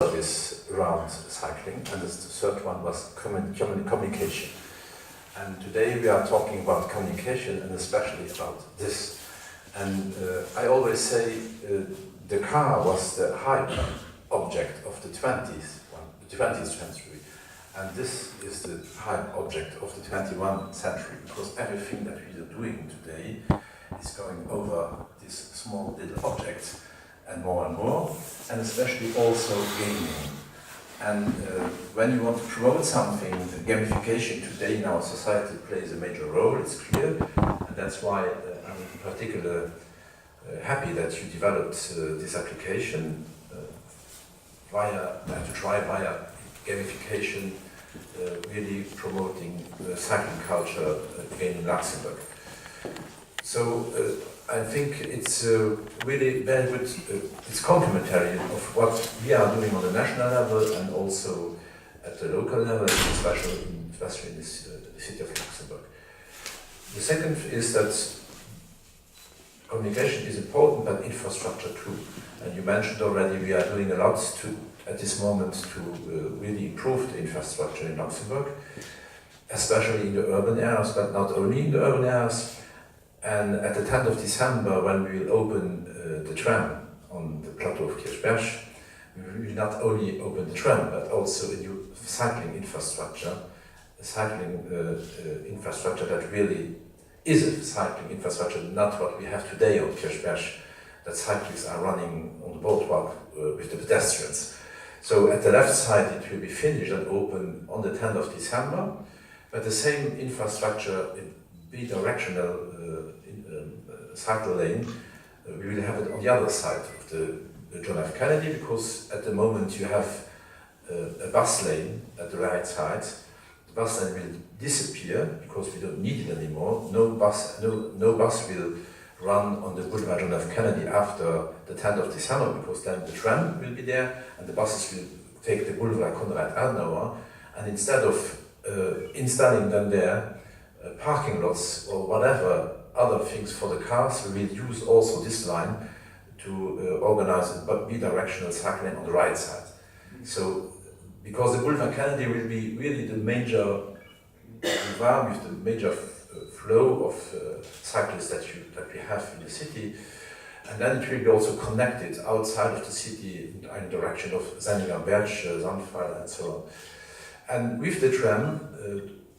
service around cycling, and the third one was communication. And today we are talking about communication, and especially about this. And I always say the car was the hype object of the 20th century, and this is the hype object of the 21st century, because everything that we are doing today is going over these small little objects, and more, and especially also gaming. And when you want to promote something, gamification today in our society plays a major role, it's clear, and that's why I'm in particular happy that you developed this application via gamification, really promoting the cycling culture again in Luxembourg. So I think it's really very good, it's complementary of what we are doing on the national level and also at the local level, especially in the city of Luxembourg. The second is that communication is important, but infrastructure too. And you mentioned already we are doing a lot at this moment to really improve the infrastructure in Luxembourg, especially in the urban areas, but not only in the urban areas. And at the 10th of December, when we will open the tram on the plateau of Kirchberg, we will not only open the tram, but also a new cycling infrastructure, infrastructure that really is a cycling infrastructure, not what we have today on Kirchberg, that cyclists are running on the boardwalk with the pedestrians. So at the left side it will be finished and open on the 10th of December, but the same infrastructure in bidirectional cycle lane, we will have it on the other side of the John F. Kennedy, because at the moment you have a bus lane at the right side. The bus lane will disappear because we don't need it anymore. No bus will run on the Boulevard John F. Kennedy after the 10th of December, because then the tram will be there and the buses will take the Boulevard Konrad Adenauer, and instead of installing them there, parking lots or whatever other things for the cars, we will use also this line to organize a bidirectional cycling on the right side. So, because the Boulevard Kennedy will be really the major boulevard with the major flow of cyclists that we have in the city, and then it will be also connected outside of the city in the direction of Senningerberg, Sandfall, and so on. And with the tram,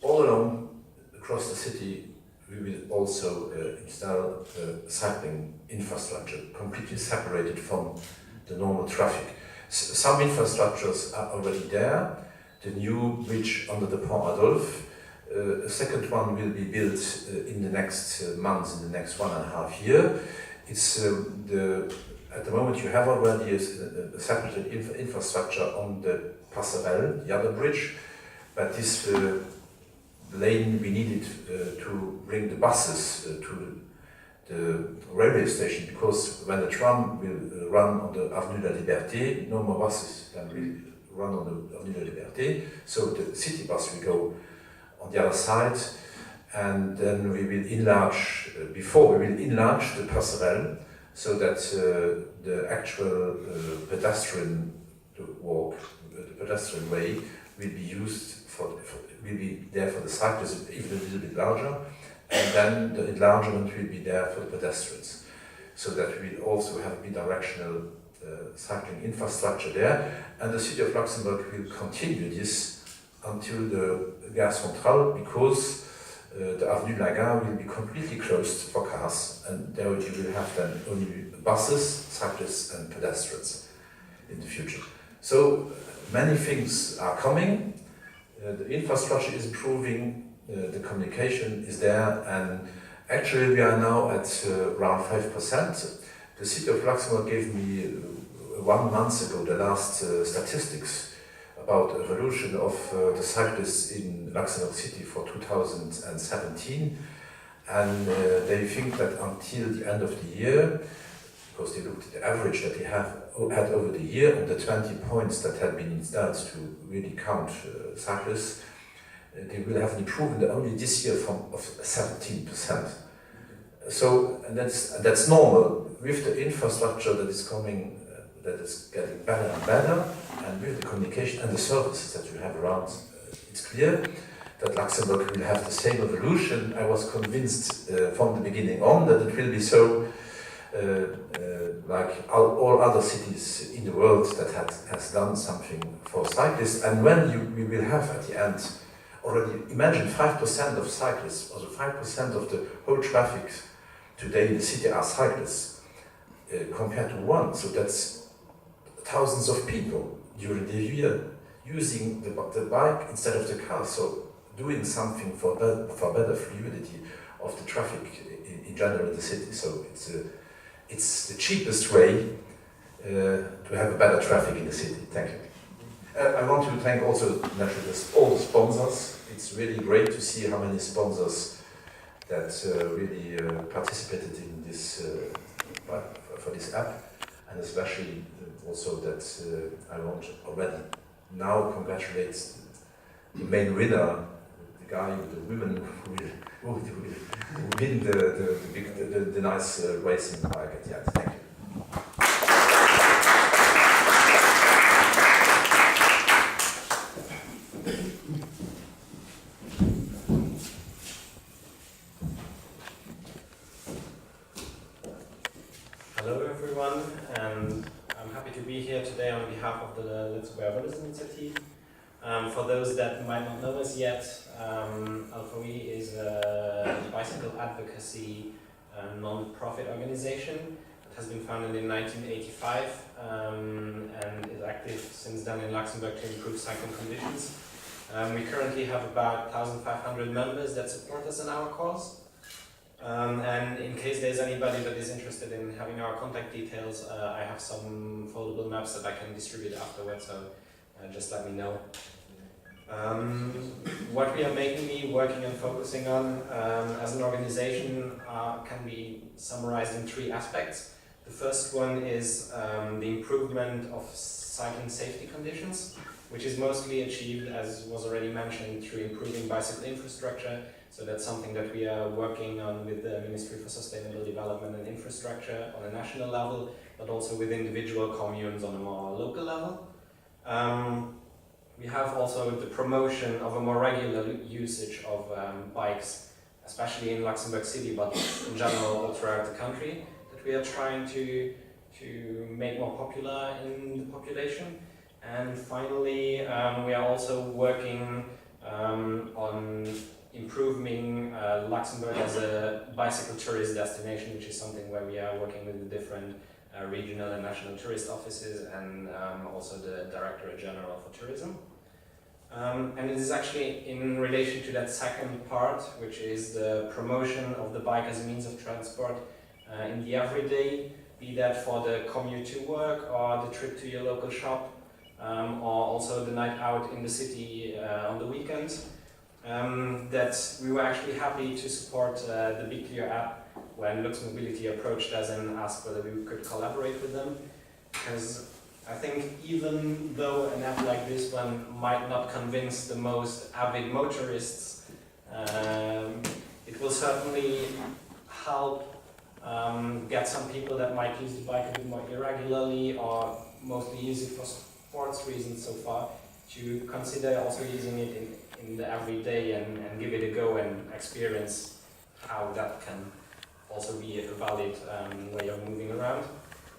all along across the city, we will also install cycling infrastructure, completely separated from the normal traffic. Some infrastructures are already there. The new bridge under the Pont Adolphe. A second one will be built in the next months, in the next 1.5 years. It's at the moment you have already a separated infrastructure on the Passerelle, the other bridge, but this lane we needed to bring the buses to the railway station, because when the tram will run on the Avenue de la Liberté, no more buses then will run on the Avenue de la Liberté, so the city bus will go on the other side, and then we will enlarge, the Passerelle, so that the actual pedestrian walk, the pedestrian way will be used will be there for the cyclists, even a little bit larger, and then the enlargement will be there for the pedestrians, so that we will also have bidirectional cycling infrastructure there. And the city of Luxembourg will continue this until the Gare Centrale, because the Avenue de la Gare will be completely closed for cars, and there you will have then only buses, cyclists and pedestrians in the future. So many things are coming. The infrastructure is improving, the communication is there, and actually we are now at around 5%. The city of Luxembourg gave me 1 month ago the last statistics about the evolution of the cyclists in Luxembourg City for 2017, and they think that until the end of the year, because they looked at the average that they had over the year and the 20 points that had been installed to really count cyclists, they will have an improvement only this year of 17%. So, and that's normal with the infrastructure that is coming, that is getting better and better, and with the communication and the services that you have around, it's clear that Luxembourg will have the same evolution. I was convinced from the beginning on that it will be so like all other cities in the world that has done something for cyclists. And when we will have at the end already, imagine 5% of cyclists, or 5% of the whole traffic today in the city are cyclists, compared to one. So that's thousands of people during the year using the bike instead of the car. So doing something for better fluidity of the traffic in general in the city. So it's the cheapest way to have a better traffic in the city. Thank you. I want to thank also naturally all the sponsors. It's really great to see how many sponsors that really participated in this for this app, and especially also that I want already now congratulate the main winner, the guy with the women who will win the nice racing bike at the end. Thank you. Hello everyone, and I'm happy to be here today on behalf of the Luxembourg Mobility Initiative. For those that might not know us yet, Alpha-We is a bicycle advocacy non-profit organization that has been founded in 1985 and is active since then in Luxembourg to improve cycling conditions. We currently have about 1,500 members that support us in our cause. And in case there's anybody that is interested in having our contact details, I have some foldable maps that I can distribute afterwards, so just let me know. What we are mainly working and focusing on as an organization can be summarized in 3 aspects. The first one is the improvement of cycling safety conditions, which is mostly achieved, as was already mentioned, through improving bicycle infrastructure. So that's something that we are working on with the Ministry for Sustainable Development and Infrastructure on a national level, but also with individual communes on a more local level. We have also the promotion of a more regular usage of bikes, especially in Luxembourg City, but in general all throughout the country, that we are trying to make more popular in the population. And finally, we are also working on improving Luxembourg as a bicycle tourist destination, which is something where we are working with the different regional and national tourist offices and also the Directorate General for Tourism. And it is actually in relation to that second part, which is the promotion of the bike as a means of transport in the everyday, be that for the commute to work or the trip to your local shop, or also the night out in the city on the weekends. That we were actually happy to support the Be Clear app when Luxembourg Mobility approached us and asked whether we could collaborate with them. Because I think even though an app like this one might not convince the most avid motorists, it will certainly help get some people that might use the bike a bit more irregularly or mostly use it for sports reasons so far, to consider also using it in the everyday and give it a go and experience how that can also be a valid way of moving around.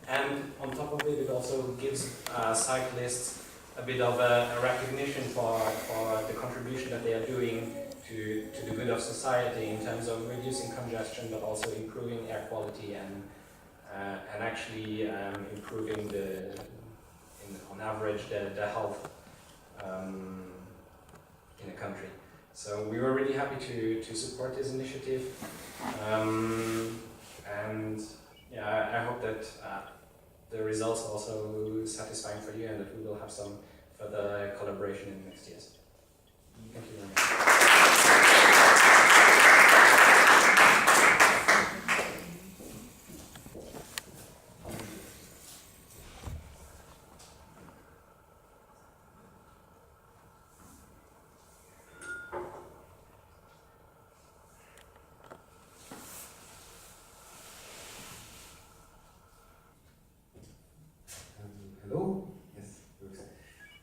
And on top of it, it also gives cyclists a bit of a recognition for the contribution that they are doing to the good of society in terms of reducing congestion, but also improving air quality and actually improving on average the health in the country. So we were really happy to support this initiative, and yeah, I hope that the results are also satisfying for you and that we will have some further collaboration in the next years. Thank you very much.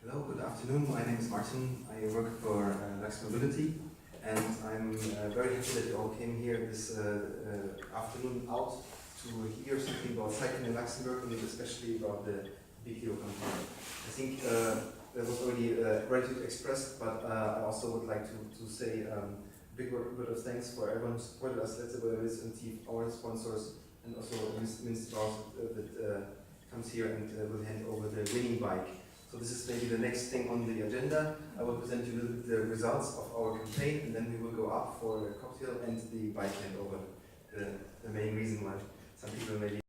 Hello, good afternoon. My name is Martin. I work for Luxembourg Mobility, and I'm very happy that you all came here this afternoon out to hear something about cycling in Luxembourg, and especially about the BPO company. I think that was already gratitude expressed, but I also would like to say a big word of thanks for everyone who supported us, let's say whether it's our sponsors, and also Mr. Strauss that comes here and will hand over the winning bike. So this is maybe the next thing on the agenda. I will present you a little bit the results of our campaign, and then we will go up for a cocktail and the bike handover, the main reason why some people maybe